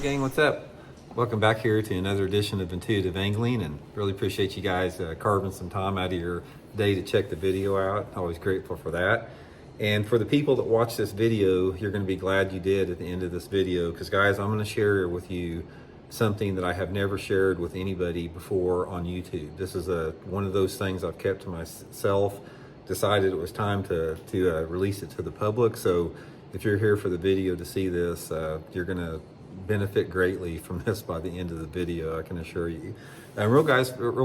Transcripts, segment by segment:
gang, what's up? Welcome back here to another edition of Intuitive Angling, and really appreciate you guys carving some time out of your day to check the video out. Always grateful for that. And for the people that watch this video, you're going to be glad you did at the end of this video, because guys, I'm going to share with you something that I have never shared with anybody before on YouTube. This is one of those things I've kept to myself. Decided it was time to release it to the public. So if you're here for the video to see this, you're going to benefit greatly from this by the end of the video, I can assure you. Real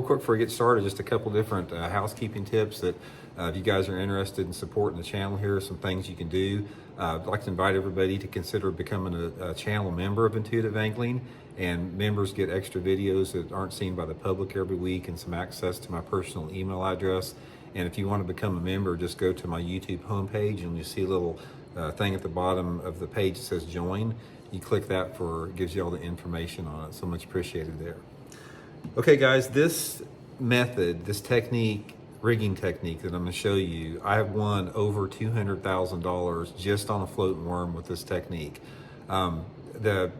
quick before we get started, just a couple different housekeeping tips that if you guys are interested in supporting the channel, here are some things you can do. I'd like to invite everybody to consider becoming a channel member of Intuitive Angling, and members get extra videos that aren't seen by the public every week and some access to my personal email address. And if you want to become a member, just go to my YouTube homepage and you see a little thing at the bottom of the page that says join. You click that gives you all the information on it. So much appreciated there. Okay guys, this method, this technique, rigging technique that I'm going to show you, I have won over $200,000 just on a floating worm with this technique. The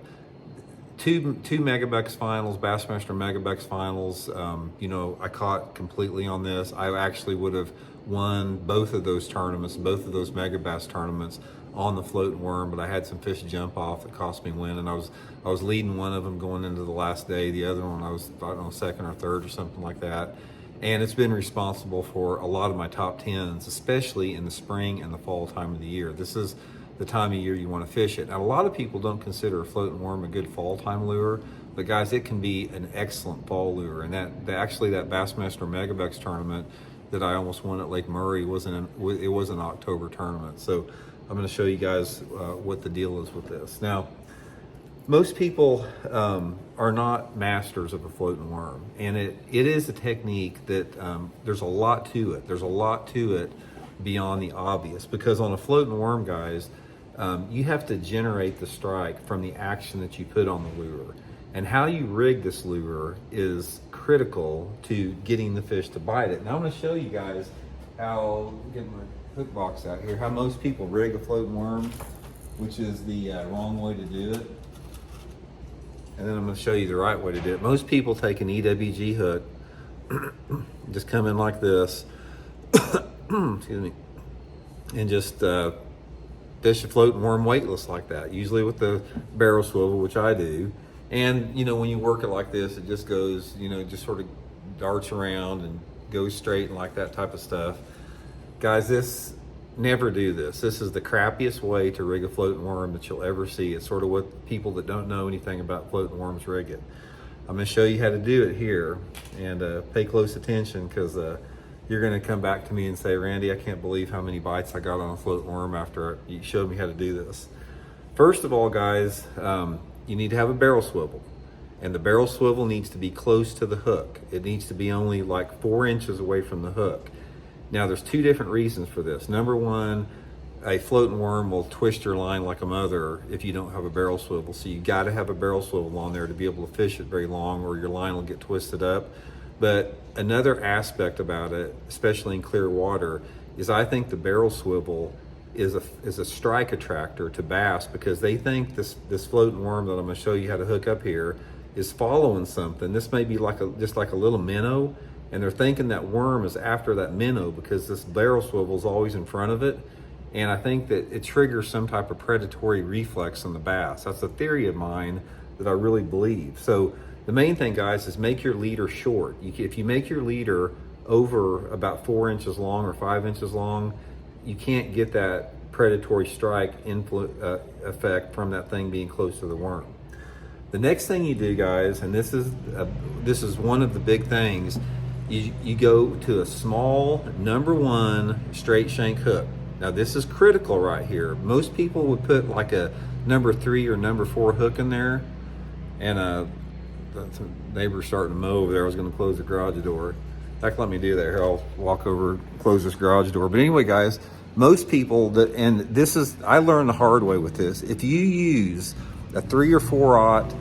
two Megabucks finals, Bassmaster Megabucks finals, I caught completely on this. I actually would have won both of those tournaments, both of those Megabass tournaments on the floating worm, but I had some fish jump off that cost me win, and I was leading one of them going into the last day. The other one I was, I don't know, second or third or something like that. And it's been responsible for a lot of my top tens, especially in the spring and the fall time of the year. This is the time of year you want to fish it. Now, a lot of people don't consider a floating worm a good fall time lure, but guys, it can be an excellent fall lure. And that Bassmaster Megabucks tournament that I almost won at Lake Murray it was an October tournament. So I'm going to show you guys what the deal is with this. Now, most people are not masters of a floating worm, and it is a technique that there's a lot to it. There's a lot to it beyond the obvious, because on a floating worm, guys, you have to generate the strike from the action that you put on the lure. And how you rig this lure is critical to getting the fish to bite it. Now I'm going to show you guys how, get my hook box out here, how most people rig a floating worm, which is the wrong way to do it. And then I'm going to show you the right way to do it. Most people take an EWG hook, just come in like this, excuse me, and just fish a floating worm weightless like that, usually with the barrel swivel, which I do. And when you work it like this, it just goes, just sort of darts around and goes straight and like that type of stuff. Guys, never do this. This is the crappiest way to rig a floating worm that you'll ever see. It's sort of what people that don't know anything about floating worms rig it. I'm going to show you how to do it here, and pay close attention, because you're going to come back to me and say, Randy, I can't believe how many bites I got on a floating worm after you showed me how to do this. First of all, guys, you need to have a barrel swivel, and the barrel swivel needs to be close to the hook. It needs to be only like 4 inches away from the hook. Now, there's two different reasons for this. Number one, a floating worm will twist your line like a mother if you don't have a barrel swivel. So you got to have a barrel swivel on there to be able to fish it very long, or your line will get twisted up. But another aspect about it, especially in clear water, is I think the barrel swivel is a strike attractor to bass, because they think this floating worm that I'm going to show you how to hook up here is following something. This may be just like a little minnow, and they're thinking that worm is after that minnow because this barrel swivel is always in front of it. And I think that it triggers some type of predatory reflex on the bass. That's a theory of mine that I really believe. So the main thing, guys, is make your leader short. If you make your leader over about 4 inches long or 5 inches long, you can't get that predatory strike effect from that thing being close to the worm. The next thing you do, guys, and this is one of the big things, you go to a small number 1 straight shank hook. Now this is critical right here. Most people would put like a number 3 or number 4 hook in there, and the neighbor's starting to mow over there. I was going to close the garage door. Heck, let me do that. Here, I'll walk over and close this garage door. But anyway, guys, most people I learned the hard way with this. If you use a 3 or 4/0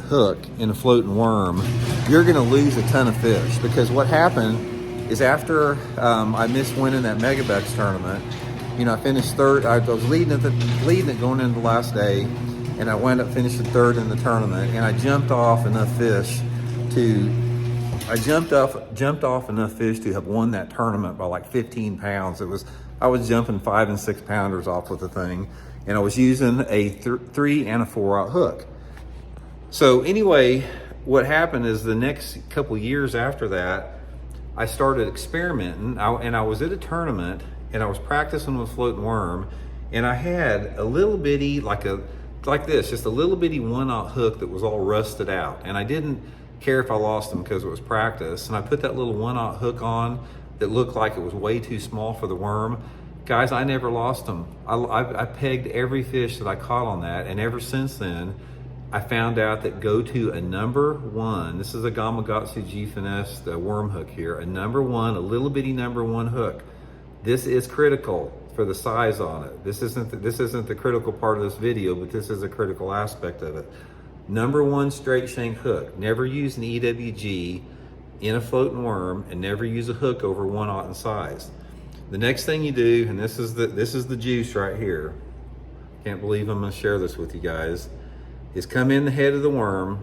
hook in a floating worm, you're going to lose a ton of fish, because what happened is after I missed winning that Megabucks tournament, I finished third. I was leading it going into the last day, and I wound up finishing third in the tournament. And I jumped off enough fish to have won that tournament by like 15 pounds. I was jumping 5 and 6 pounders off with the thing, and I was using a 3 and a 4/0 hook. So anyway, what happened is the next couple years after that, I started experimenting, and I was at a tournament, and I was practicing with floating worm, and I had a little bitty, like this, just a little bitty 1/0 hook that was all rusted out, and I didn't care if I lost them because it was practice. And I put that little 1/0 hook on that looked like it was way too small for the worm. Guys, I never lost them. I pegged every fish that I caught on that, and ever since then, I found out that go to a number 1. This is a Gamakatsu G Finesse, the worm hook here. A number 1, a little bitty number 1 hook. This is critical for the size on it. This isn't the critical part of this video, but this is a critical aspect of it. Number 1 straight shank hook. Never use an EWG in a floating worm, and never use a hook over 1/0 in size. The next thing you do, and this is the juice right here. Can't believe I'm gonna share this with you guys. Is come in the head of the worm,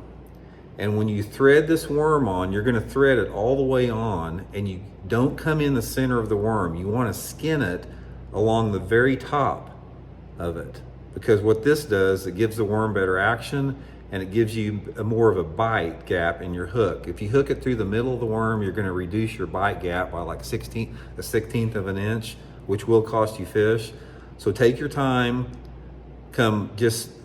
and when you thread this worm on, you're gonna thread it all the way on, and you don't come in the center of the worm. You wanna skin it along the very top of it, because what this does, it gives the worm better action, and it gives you more of a bite gap in your hook. If you hook it through the middle of the worm, you're gonna reduce your bite gap by like a 16th of an inch, which will cost you fish. So take your time,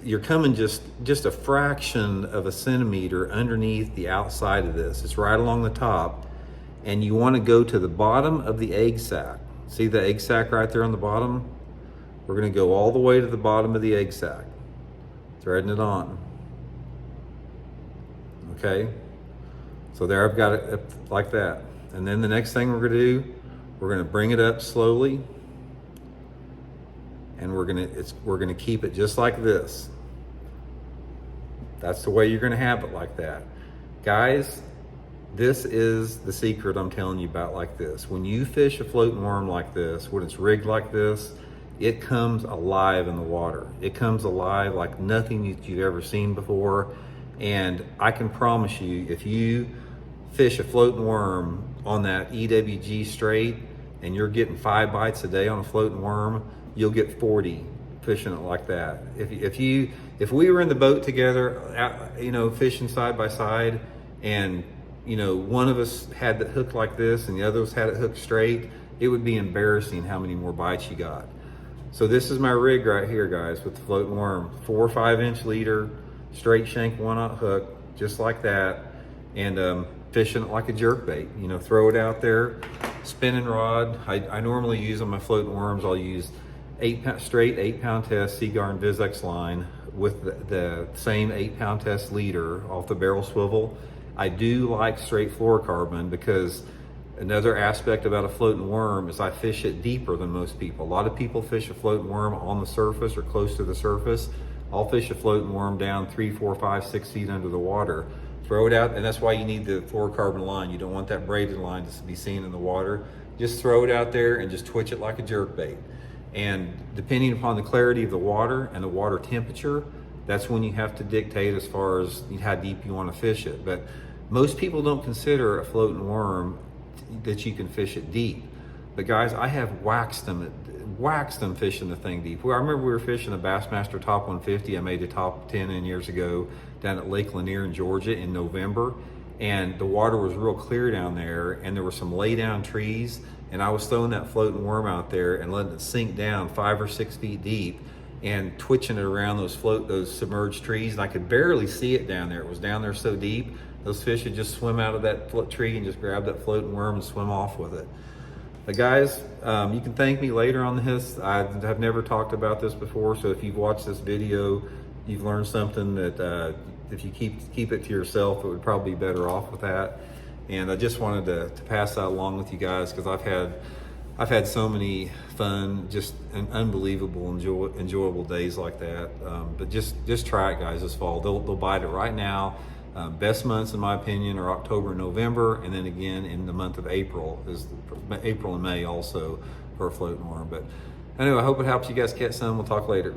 you're coming just a fraction of a centimeter underneath the outside of this. It's right along the top, and you wanna go to the bottom of the egg sac. See the egg sac right there on the bottom? We're gonna go all the way to the bottom of the egg sac, threading it on. Okay, so there I've got it like that. And then the next thing we're gonna do, we're gonna bring it up slowly, and we're gonna keep it just like this. That's the way you're gonna have it, like that. Guys, this is the secret I'm telling you about like this. When you fish a floating worm like this, when it's rigged like this, it comes alive in the water. It comes alive like nothing you've ever seen before. And I can promise you, if you fish a floating worm on that EWG straight, and you're getting 5 bites a day on a floating worm, you'll get 40 fishing it like that. If we were in the boat together, fishing side by side, and one of us had the hook like this and the other of us had it hooked straight, it would be embarrassing how many more bites you got. So this is my rig right here, guys, with the floating worm. 4 or 5 inch leader, straight shank 1/0 hook, just like that, and fishing it like a jerkbait. Throw it out there, spinning rod. I normally use on my floating worms, I'll use 8-pound test Seaguar Vizex line with the same 8-pound test leader off the barrel swivel. I do like straight fluorocarbon, because another aspect about a floating worm is I fish it deeper than most people. A lot of people fish a floating worm on the surface or close to the surface. I'll fish a floating worm down 3, 4, 5, 6 feet under the water. Throw it out, and that's why you need the fluorocarbon line. You don't want that braided line to be seen in the water. Just throw it out there and just twitch it like a jerkbait. And depending upon the clarity of the water and the water temperature, that's when you have to dictate as far as how deep you want to fish it. But most people don't consider a floating worm that you can fish it deep. But guys, I have waxed them fishing the thing deep. I remember we were fishing a Bassmaster Top 150. I made a top 10 in years ago down at Lake Lanier in Georgia in November. And the water was real clear down there, and there were some lay down trees, and I was throwing that floating worm out there and letting it sink down 5 or 6 feet deep and twitching it around those submerged trees, and I could barely see it down there. It was down there so deep, those fish would just swim out of that tree and just grab that floating worm and swim off with it. But guys, you can thank me later on this. I have never talked about this before, so if you've watched this video, you've learned something that if you keep it to yourself, it would probably be better off with that. And I just wanted to pass that along with you guys, because I've had so many fun, just unbelievable, enjoyable days like that. But just try it, guys, this fall. They'll bite it right now. Best months, in my opinion, are October and November, and then again in the month of April and May also for a floating worm. But anyway, I hope it helps you guys catch some. We'll talk later.